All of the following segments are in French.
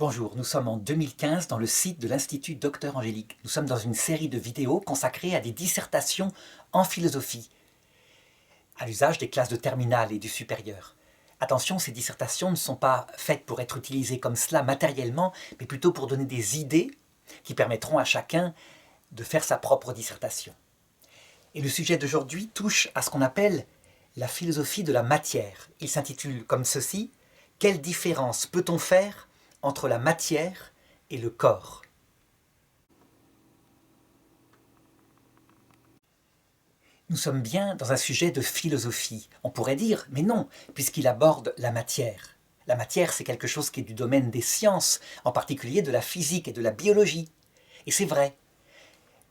Bonjour, nous sommes en 2015 dans le site de l'Institut Docteur Angélique. Nous sommes dans une série de vidéos consacrées à des dissertations en philosophie, à l'usage des classes de terminale et du supérieur. Attention, ces dissertations ne sont pas faites pour être utilisées comme cela matériellement, mais plutôt pour donner des idées qui permettront à chacun de faire sa propre dissertation. Et le sujet d'aujourd'hui touche à ce qu'on appelle la philosophie de la matière. Il s'intitule comme ceci « Quelle différence peut-on faire entre la matière et le corps ?» Nous sommes bien dans un sujet de philosophie. On pourrait dire, mais non, puisqu'il aborde la matière. La matière, c'est quelque chose qui est du domaine des sciences, en particulier de la physique et de la biologie. Et c'est vrai.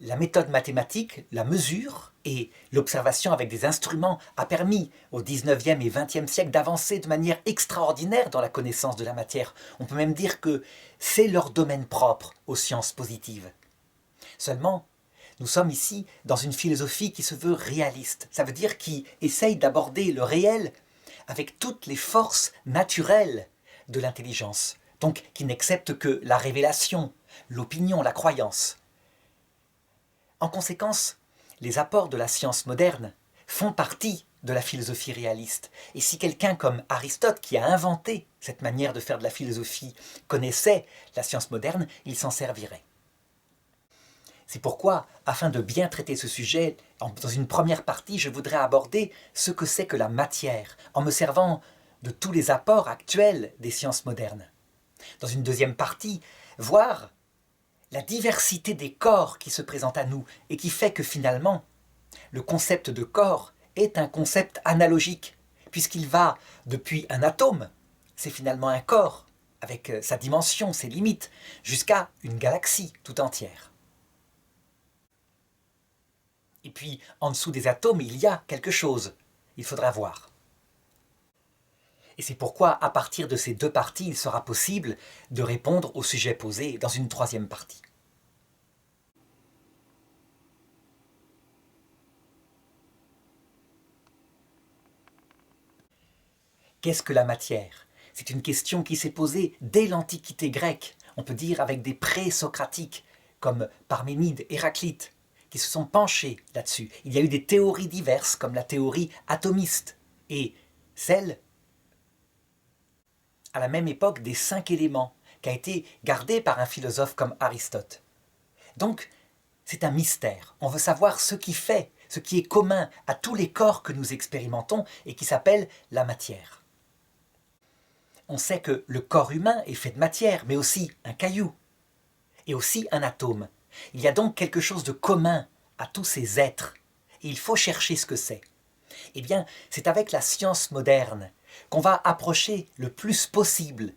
La méthode mathématique, la mesure et l'observation avec des instruments a permis au XIXe et XXe siècle d'avancer de manière extraordinaire dans la connaissance de la matière. On peut même dire que c'est leur domaine propre aux sciences positives. Seulement, nous sommes ici dans une philosophie qui se veut réaliste. Ça veut dire qui essaye d'aborder le réel avec toutes les forces naturelles de l'intelligence. Donc qui n'accepte que la révélation, l'opinion, la croyance. En conséquence, les apports de la science moderne font partie de la philosophie réaliste. Et si quelqu'un comme Aristote, qui a inventé cette manière de faire de la philosophie, connaissait la science moderne, il s'en servirait. C'est pourquoi, afin de bien traiter ce sujet, dans une première partie, je voudrais aborder ce que c'est que la matière, en me servant de tous les apports actuels des sciences modernes. Dans une deuxième partie, voir la diversité des corps qui se présentent à nous et qui fait que finalement, le concept de corps est un concept analogique, puisqu'il va depuis un atome, c'est finalement un corps, avec sa dimension, ses limites, jusqu'à une galaxie tout entière. Et puis, en dessous des atomes, il y a quelque chose, il faudra voir. Et c'est pourquoi, à partir de ces deux parties, il sera possible de répondre au sujet posé dans une troisième partie. Qu'est-ce que la matière ? C'est une question qui s'est posée dès l'Antiquité grecque, on peut dire avec des pré-socratiques, comme Parménide, Héraclite, qui se sont penchés là-dessus. Il y a eu des théories diverses, comme la théorie atomiste, et celle, à la même époque, des 5 éléments, qui a été gardée par un philosophe comme Aristote. Donc, c'est un mystère. On veut savoir ce qui fait, ce qui est commun à tous les corps que nous expérimentons et qui s'appelle la matière. On sait que le corps humain est fait de matière, mais aussi un caillou, et aussi un atome. Il y a donc quelque chose de commun à tous ces êtres, et il faut chercher ce que c'est. Eh bien, c'est avec la science moderne qu'on va approcher le plus possible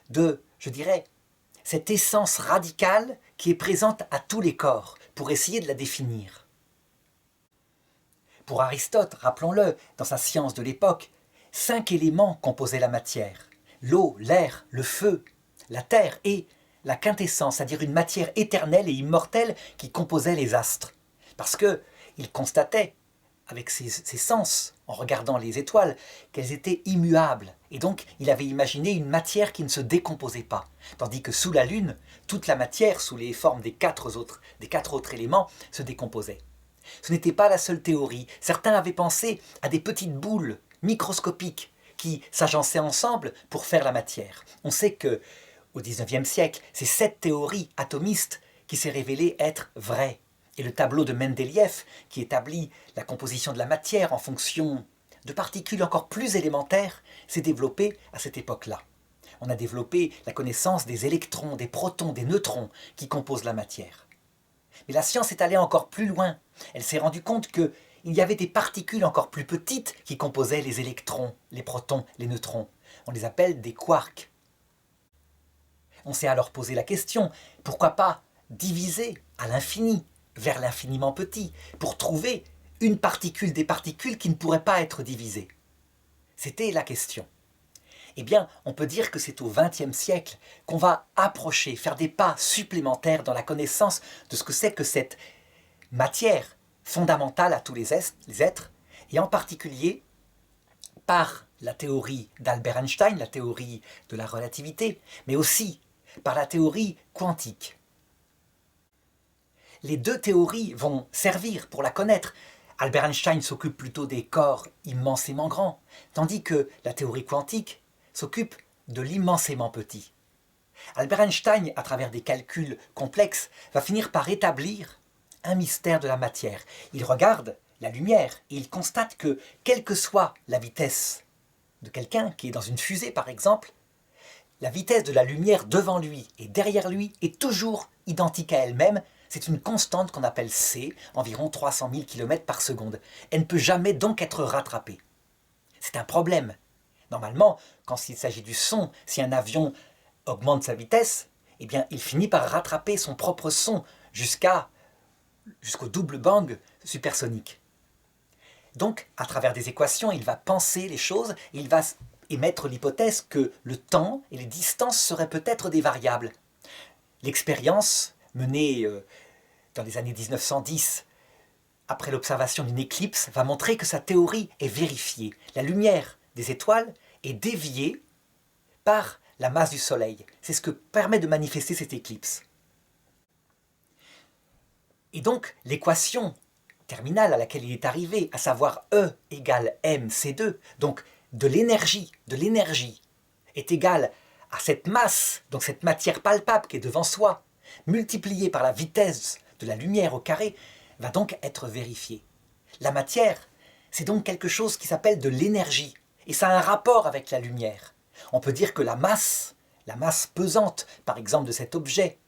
de, je dirais, cette essence radicale qui est présente à tous les corps, pour essayer de la définir. Pour Aristote, rappelons-le, dans sa science de l'époque, 5 éléments composaient la matière. L'eau, l'air, le feu, la terre et la quintessence, c'est-à-dire une matière éternelle et immortelle qui composait les astres. Parce qu'il constatait, avec ses sens, en regardant les étoiles, qu'elles étaient immuables. Et donc, il avait imaginé une matière qui ne se décomposait pas. Tandis que sous la Lune, toute la matière, sous les formes des quatre autres éléments, se décomposait. Ce n'était pas la seule théorie. Certains avaient pensé à des petites boules microscopiques qui s'agençaient ensemble pour faire la matière. On sait que au XIXe siècle, c'est cette théorie atomiste qui s'est révélée être vraie. Et le tableau de Mendeleïev, qui établit la composition de la matière en fonction de particules encore plus élémentaires, s'est développé à cette époque-là. On a développé la connaissance des électrons, des protons, des neutrons qui composent la matière. Mais la science est allée encore plus loin. Elle s'est rendue compte qu'il y avait des particules encore plus petites qui composaient les électrons, les protons, les neutrons. On les appelle des quarks. On s'est alors posé la question, pourquoi pas diviser à l'infini, vers l'infiniment petit, pour trouver une particule des particules qui ne pourraient pas être divisées? C'était la question. Eh bien, on peut dire que c'est au XXe siècle qu'on va approcher, faire des pas supplémentaires dans la connaissance de ce que c'est que cette matière fondamentale à tous les êtres, et en particulier par la théorie d'Albert Einstein, la théorie de la relativité, mais aussi par la théorie quantique. Les deux théories vont servir pour la connaître. Albert Einstein s'occupe plutôt des corps immensément grands, tandis que la théorie quantique s'occupe de l'immensément petit. Albert Einstein, à travers des calculs complexes, va finir par établir un mystère de la matière. Il regarde la lumière et il constate que, quelle que soit la vitesse de quelqu'un qui est dans une fusée par exemple, la vitesse de la lumière devant lui et derrière lui est toujours identique à elle-même. C'est une constante qu'on appelle c, environ 300 000 km par seconde. Elle ne peut jamais donc être rattrapée. C'est un problème. Normalement, quand il s'agit du son, si un avion augmente sa vitesse, eh bien, il finit par rattraper son propre son jusqu'au double bang supersonique. Donc, à travers des équations, il va penser les choses, et il va émettre l'hypothèse que le temps et les distances seraient peut-être des variables. L'expérience menée dans les années 1910, après l'observation d'une éclipse, va montrer que sa théorie est vérifiée. La lumière des étoiles est déviée par la masse du Soleil. C'est ce que permet de manifester cette éclipse. Et donc, l'équation terminale à laquelle il est arrivé, à savoir E égale mc2, donc de l'énergie est égale à cette masse, donc cette matière palpable qui est devant soi, multipliée par la vitesse de la lumière au carré, va donc être vérifiée. La matière, c'est donc quelque chose qui s'appelle de l'énergie, et ça a un rapport avec la lumière. On peut dire que la masse pesante, par exemple, de cet objet,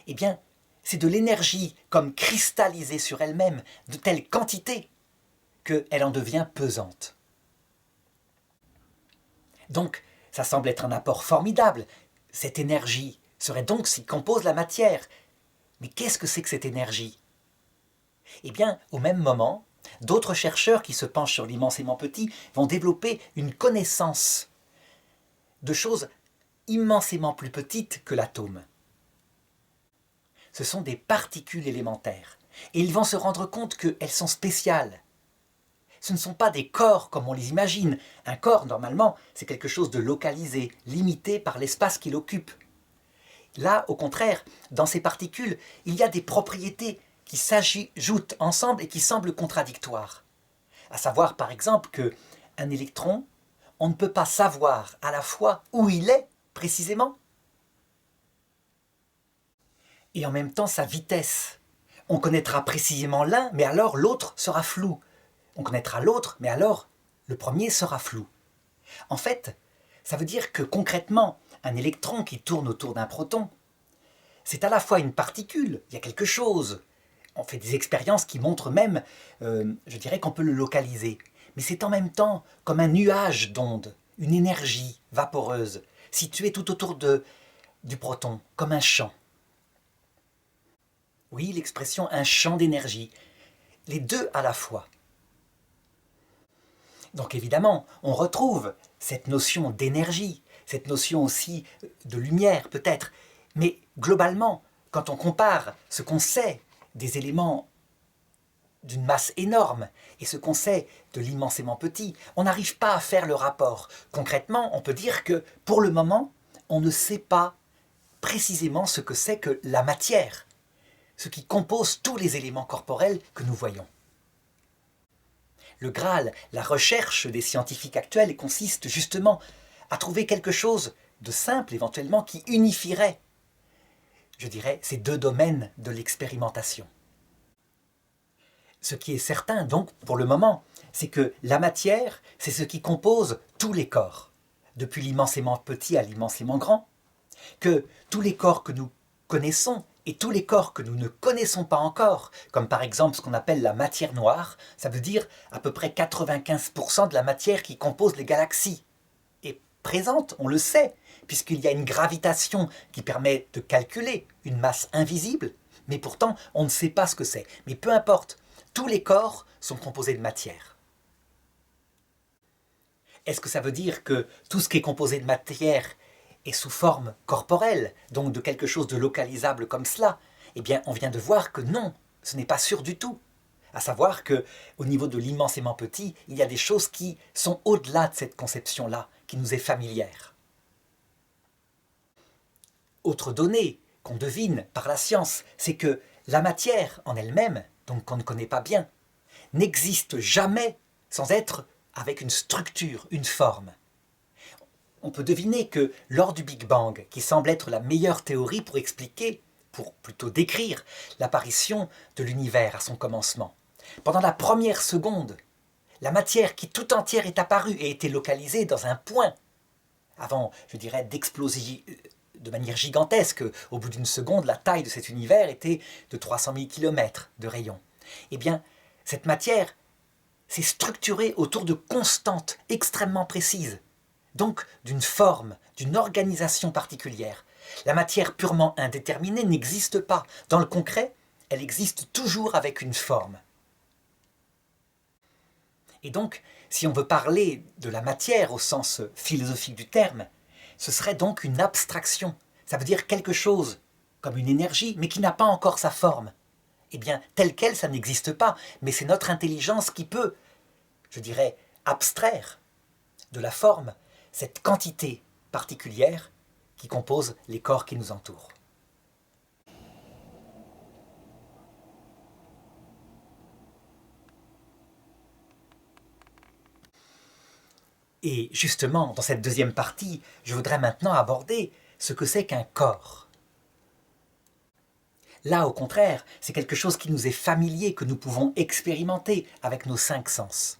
eh bien, c'est de l'énergie comme cristallisée sur elle-même, de telle quantité qu'elle en devient pesante. Donc, ça semble être un apport formidable. Cette énergie serait donc ce qui compose la matière. Mais qu'est-ce que c'est que cette énergie? Eh bien, au même moment, d'autres chercheurs qui se penchent sur l'immensément petit vont développer une connaissance de choses immensément plus petites que l'atome. Ce sont des particules élémentaires. Et ils vont se rendre compte qu'elles sont spéciales. Ce ne sont pas des corps comme on les imagine. Un corps, normalement, c'est quelque chose de localisé, limité par l'espace qu'il occupe. Là, au contraire, dans ces particules, il y a des propriétés qui s'ajoutent ensemble et qui semblent contradictoires. À savoir, par exemple, qu'un électron, on ne peut pas savoir à la fois où il est, précisément, et en même temps sa vitesse. On connaîtra précisément l'un, mais alors l'autre sera flou. On connaîtra l'autre, mais alors le premier sera flou. En fait, ça veut dire que concrètement, un électron qui tourne autour d'un proton, c'est à la fois une particule, il y a quelque chose. On fait des expériences qui montrent même, je dirais qu'on peut le localiser. Mais c'est en même temps comme un nuage d'ondes, une énergie vaporeuse, située tout autour du proton, comme un champ. Oui, l'expression un champ d'énergie. Les deux à la fois. Donc évidemment, on retrouve cette notion d'énergie, cette notion aussi de lumière peut-être. Mais globalement, quand on compare ce qu'on sait des éléments d'une masse énorme et ce qu'on sait de l'immensément petit, on n'arrive pas à faire le rapport. Concrètement, on peut dire que pour le moment, on ne sait pas précisément ce que c'est que la matière, ce qui compose tous les éléments corporels que nous voyons. Le Graal, la recherche des scientifiques actuels consiste justement à trouver quelque chose de simple éventuellement qui unifierait, je dirais, ces deux domaines de l'expérimentation. Ce qui est certain donc pour le moment, c'est que la matière, c'est ce qui compose tous les corps, depuis l'immensément petit à l'immensément grand, que tous les corps que nous connaissons et tous les corps que nous ne connaissons pas encore, comme par exemple ce qu'on appelle la matière noire, ça veut dire à peu près 95% de la matière qui compose les galaxies, est présente, on le sait, puisqu'il y a une gravitation qui permet de calculer une masse invisible, mais pourtant on ne sait pas ce que c'est. Mais peu importe, tous les corps sont composés de matière. Est-ce que ça veut dire que tout ce qui est composé de matière est sous forme corporelle, donc de quelque chose de localisable comme cela? Eh bien, on vient de voir que non, ce n'est pas sûr du tout. À savoir qu'au niveau de l'immensément petit, il y a des choses qui sont au-delà de cette conception-là, qui nous est familière. Autre donnée qu'on devine par la science, c'est que la matière en elle-même, donc qu'on ne connaît pas bien, n'existe jamais sans être avec une structure, une forme. On peut deviner que lors du Big Bang, qui semble être la meilleure théorie pour expliquer, pour plutôt décrire, l'apparition de l'univers à son commencement, pendant la première seconde, la matière qui tout entière est apparue et était localisée dans un point, avant, je dirais, d'exploser de manière gigantesque. Au bout d'une seconde, la taille de cet univers était de 300 000 km de rayon. Eh bien, cette matière s'est structurée autour de constantes extrêmement précises, donc d'une forme, d'une organisation particulière. La matière purement indéterminée n'existe pas. Dans le concret, elle existe toujours avec une forme. Et donc, si on veut parler de la matière au sens philosophique du terme, ce serait donc une abstraction. Ça veut dire quelque chose, comme une énergie, mais qui n'a pas encore sa forme. Eh bien, telle qu'elle, ça n'existe pas, mais c'est notre intelligence qui peut, je dirais, abstraire de la forme cette quantité particulière qui compose les corps qui nous entourent. Et justement, dans cette deuxième partie, je voudrais maintenant aborder ce que c'est qu'un corps. Là, au contraire, c'est quelque chose qui nous est familier, que nous pouvons expérimenter avec nos 5 sens.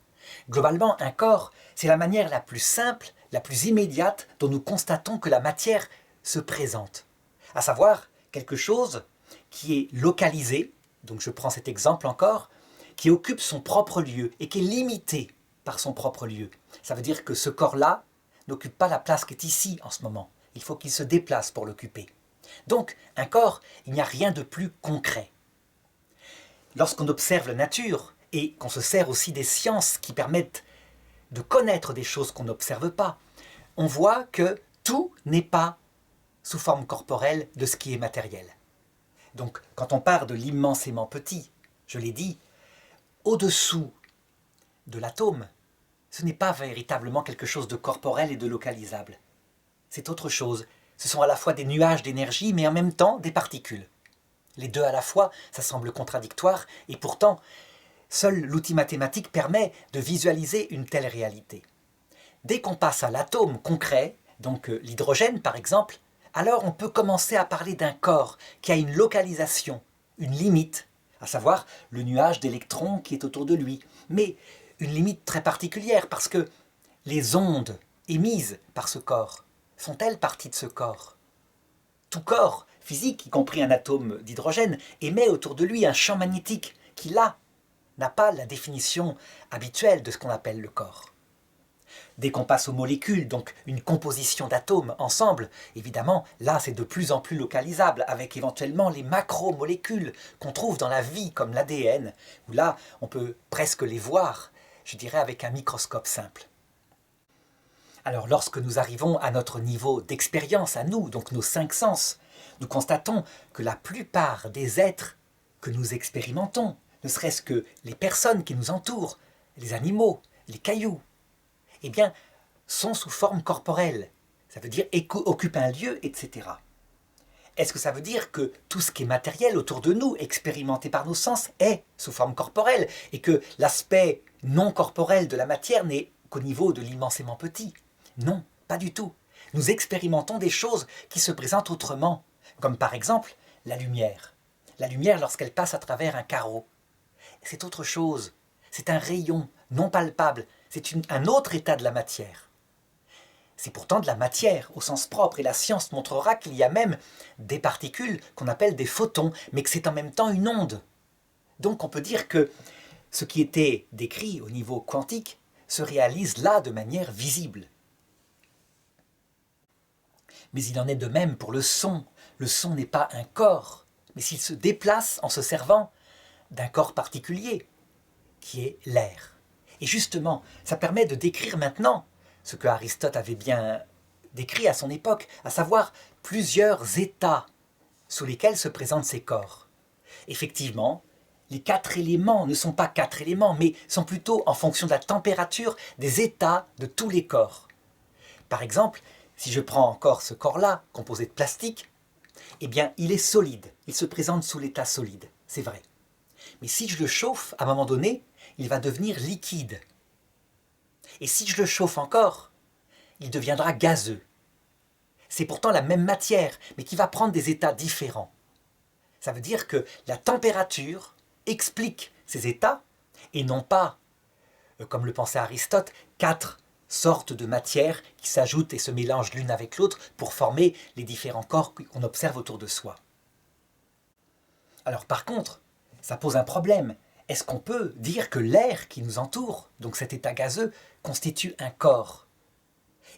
Globalement, un corps, c'est la manière la plus simple, la plus immédiate dont nous constatons que la matière se présente. À savoir, quelque chose qui est localisé, donc je prends cet exemple encore, qui occupe son propre lieu et qui est limité par son propre lieu. Ça veut dire que ce corps-là n'occupe pas la place qui est ici en ce moment. Il faut qu'il se déplace pour l'occuper. Donc, un corps, il n'y a rien de plus concret. Lorsqu'on observe la nature et qu'on se sert aussi des sciences qui permettent de connaître des choses qu'on n'observe pas, on voit que tout n'est pas sous forme corporelle de ce qui est matériel. Donc, quand on part de l'immensément petit, je l'ai dit, au-dessous de l'atome, ce n'est pas véritablement quelque chose de corporel et de localisable. C'est autre chose. Ce sont à la fois des nuages d'énergie, mais en même temps des particules. Les deux à la fois, ça semble contradictoire, et pourtant, seul l'outil mathématique permet de visualiser une telle réalité. Dès qu'on passe à l'atome concret, donc l'hydrogène par exemple, alors on peut commencer à parler d'un corps qui a une localisation, une limite, à savoir le nuage d'électrons qui est autour de lui. Mais une limite très particulière parce que les ondes émises par ce corps font-elles partie de ce corps? Tout corps physique, y compris un atome d'hydrogène, émet autour de lui un champ magnétique qui, là, n'a pas la définition habituelle de ce qu'on appelle le corps. Dès qu'on passe aux molécules, donc une composition d'atomes ensemble, évidemment, là c'est de plus en plus localisable, avec éventuellement les macromolécules qu'on trouve dans la vie, comme l'ADN, où là on peut presque les voir, je dirais avec un microscope simple. Alors lorsque nous arrivons à notre niveau d'expérience, à nous, donc nos 5 sens, nous constatons que la plupart des êtres que nous expérimentons, ne serait-ce que les personnes qui nous entourent, les animaux, les cailloux, eh bien, sont sous forme corporelle. Ça veut dire occupent un lieu, etc. Est-ce que ça veut dire que tout ce qui est matériel autour de nous, expérimenté par nos sens, est sous forme corporelle et que l'aspect non corporel de la matière n'est qu'au niveau de l'immensément petit? Non, pas du tout. Nous expérimentons des choses qui se présentent autrement, comme par exemple la lumière. La lumière lorsqu'elle passe à travers un carreau. C'est autre chose. C'est un rayon non palpable. C'est un autre état de la matière. C'est pourtant de la matière au sens propre et la science montrera qu'il y a même des particules qu'on appelle des photons, mais que c'est en même temps une onde. Donc on peut dire que ce qui était décrit au niveau quantique se réalise là de manière visible. Mais il en est de même pour le son. Le son n'est pas un corps, mais s'il se déplace en se servant d'un corps particulier, qui est l'air. Et justement, ça permet de décrire maintenant ce que Aristote avait bien décrit à son époque, à savoir plusieurs états sous lesquels se présentent ces corps. Effectivement, les 4 éléments ne sont pas 4 éléments, mais sont plutôt en fonction de la température des états de tous les corps. Par exemple, si je prends encore ce corps-là, composé de plastique, eh bien, il est solide. Il se présente sous l'état solide, c'est vrai. Mais si je le chauffe, à un moment donné, il va devenir liquide. Et si je le chauffe encore, il deviendra gazeux. C'est pourtant la même matière, mais qui va prendre des états différents. Ça veut dire que la température explique ces états, et non pas, comme le pensait Aristote, 4 sortes de matières qui s'ajoutent et se mélangent l'une avec l'autre pour former les différents corps qu'on observe autour de soi. Alors par contre, ça pose un problème. Est-ce qu'on peut dire que l'air qui nous entoure, donc cet état gazeux, constitue un corps?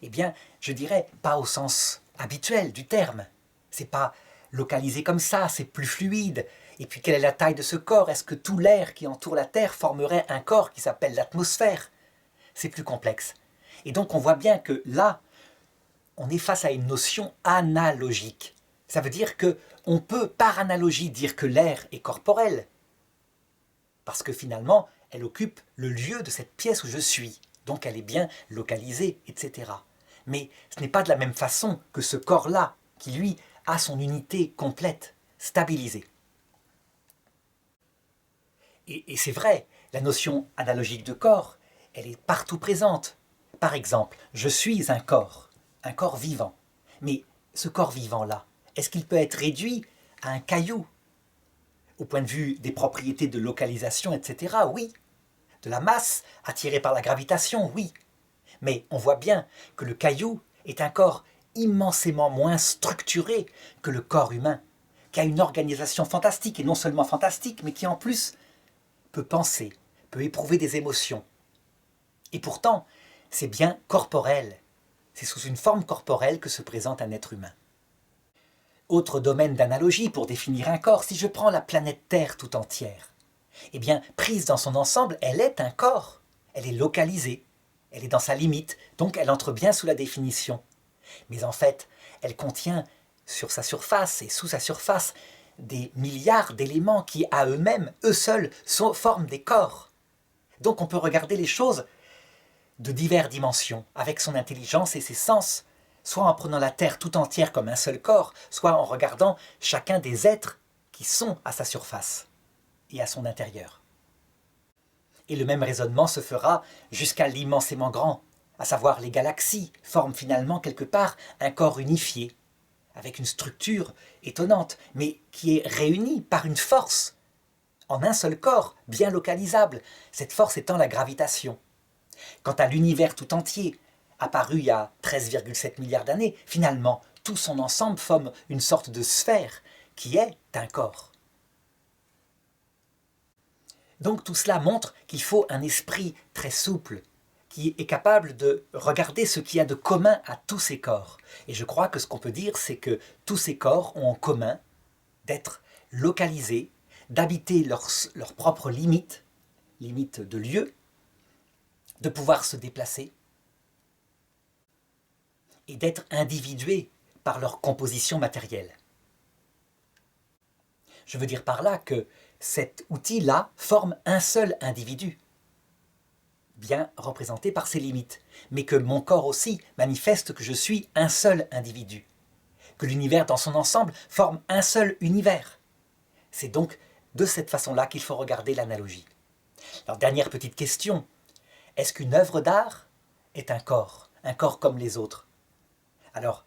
Eh bien, je dirais pas au sens habituel du terme. C'est pas localisé comme ça, c'est plus fluide. Et puis quelle est la taille de ce corps? Est-ce que tout l'air qui entoure la Terre formerait un corps qui s'appelle l'atmosphère? C'est plus complexe. Et donc on voit bien que là, on est face à une notion analogique. Ça veut dire que on peut par analogie dire que l'air est corporel, parce que finalement, elle occupe le lieu de cette pièce où je suis, donc elle est bien localisée, etc. Mais ce n'est pas de la même façon que ce corps-là, qui lui a son unité complète, stabilisée. Et c'est vrai, la notion analogique de corps, elle est partout présente. Par exemple, je suis un corps vivant. Mais ce corps vivant-là, est-ce qu'il peut être réduit à un caillou? Au point de vue des propriétés de localisation, etc., oui. De la masse attirée par la gravitation, oui. Mais on voit bien que le caillou est un corps immensément moins structuré que le corps humain, qui a une organisation fantastique, et non seulement fantastique, mais qui en plus peut penser, peut éprouver des émotions. Et pourtant, c'est bien corporel. C'est sous une forme corporelle que se présente un être humain. Autre domaine d'analogie pour définir un corps, si je prends la planète Terre tout entière, eh bien, prise dans son ensemble, elle est un corps. Elle est localisée, elle est dans sa limite, donc elle entre bien sous la définition. Mais en fait, elle contient sur sa surface et sous sa surface des milliards d'éléments qui, à eux-mêmes, eux seuls, forment des corps. Donc on peut regarder les choses de diverses dimensions, avec son intelligence et ses sens, soit en prenant la Terre tout entière comme un seul corps, soit en regardant chacun des êtres qui sont à sa surface et à son intérieur. Et le même raisonnement se fera jusqu'à l'immensément grand, à savoir les galaxies forment finalement quelque part un corps unifié, avec une structure étonnante, mais qui est réunie par une force, en un seul corps, bien localisable, cette force étant la gravitation. Quant à l'univers tout entier, apparu il y a 13,7 milliards d'années, finalement, tout son ensemble forme une sorte de sphère qui est un corps. Donc tout cela montre qu'il faut un esprit très souple, qui est capable de regarder ce qu'il y a de commun à tous ces corps. Et je crois que ce qu'on peut dire, c'est que tous ces corps ont en commun d'être localisés, d'habiter leurs propres limites, limites de lieu, de pouvoir se déplacer et d'être individués par leur composition matérielle. Je veux dire par là que cet outil-là forme un seul individu, bien représenté par ses limites, mais que mon corps aussi manifeste que je suis un seul individu, que l'univers dans son ensemble forme un seul univers. C'est donc de cette façon-là qu'il faut regarder l'analogie. Alors, dernière petite question, est-ce qu'une œuvre d'art est un corps comme les autres? Alors,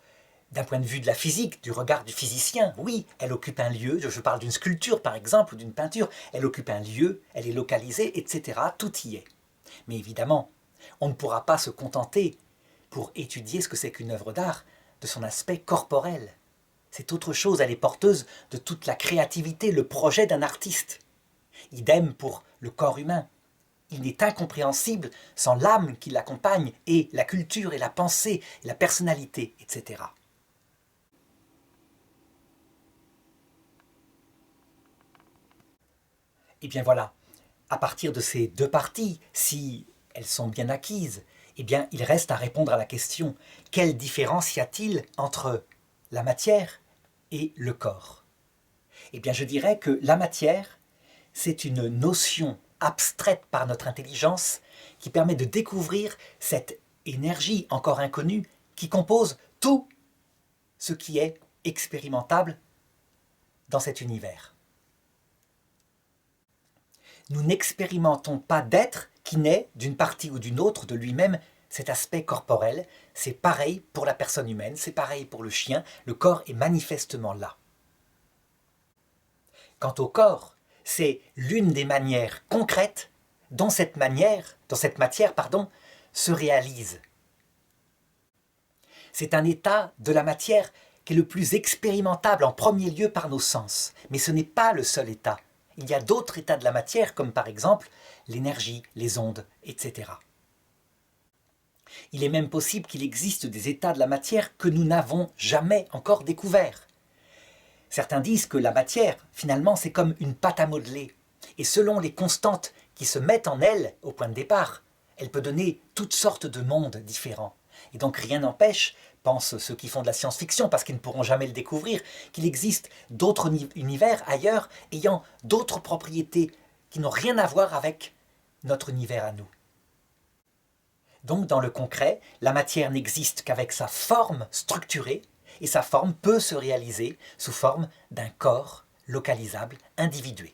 d'un point de vue de la physique, du regard du physicien, oui, elle occupe un lieu, je parle d'une sculpture par exemple, ou d'une peinture, elle occupe un lieu, elle est localisée, etc., tout y est. Mais évidemment, on ne pourra pas se contenter, pour étudier ce que c'est qu'une œuvre d'art, de son aspect corporel. C'est autre chose, elle est porteuse de toute la créativité, le projet d'un artiste. Idem pour le corps humain. Il n'est incompréhensible sans l'âme qui l'accompagne, et la culture, et la pensée, et la personnalité, etc. Et bien voilà, à partir de ces deux parties, si elles sont bien acquises, eh bien il reste à répondre à la question, quelle différence y a-t-il entre la matière et le corps? Eh bien je dirais que la matière, c'est une notion abstraite par notre intelligence qui permet de découvrir cette énergie encore inconnue qui compose tout ce qui est expérimentable dans cet univers. Nous n'expérimentons pas d'être qui naît d'une partie ou d'une autre de lui-même cet aspect corporel. C'est pareil pour la personne humaine, c'est pareil pour le chien, le corps est manifestement là. Quant au corps, c'est l'une des manières concrètes dont cette matière, se réalise. C'est un état de la matière qui est le plus expérimentable en premier lieu par nos sens. Mais ce n'est pas le seul état. Il y a d'autres états de la matière, comme par exemple l'énergie, les ondes, etc. Il est même possible qu'il existe des états de la matière que nous n'avons jamais encore découverts. Certains disent que la matière, finalement, c'est comme une pâte à modeler. Et selon les constantes qui se mettent en elle au point de départ, elle peut donner toutes sortes de mondes différents. Et donc rien n'empêche, pensent ceux qui font de la science-fiction, parce qu'ils ne pourront jamais le découvrir, qu'il existe d'autres univers ailleurs ayant d'autres propriétés qui n'ont rien à voir avec notre univers à nous. Donc dans le concret, la matière n'existe qu'avec sa forme structurée, et sa forme peut se réaliser sous forme d'un corps localisable, individué.